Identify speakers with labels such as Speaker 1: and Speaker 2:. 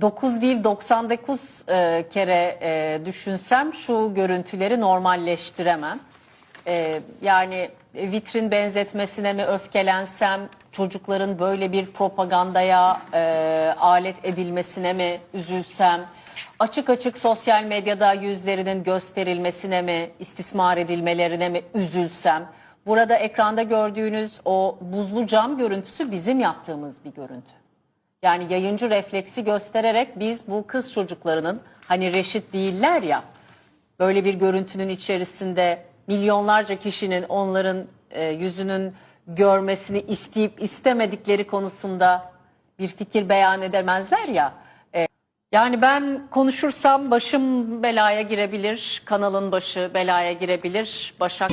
Speaker 1: 9 değil 99 kere düşünsem şu görüntüleri normalleştiremem. Yani vitrin benzetmesine mi öfkelensem, çocukların böyle bir propagandaya alet edilmesine mi üzülsem, açık açık sosyal medyada yüzlerinin gösterilmesine mi, istismar edilmelerine mi üzülsem, burada ekranda gördüğünüz o buzlu cam görüntüsü bizim yaptığımız bir görüntü. Yani yayıncı refleksi göstererek biz bu kız çocuklarının, hani reşit değiller ya, böyle bir görüntünün içerisinde milyonlarca kişinin onların yüzünün görmesini isteyip istemedikleri konusunda bir fikir beyan edemezler ya. Yani ben konuşursam başım belaya girebilir, kanalın başı belaya girebilir. Başak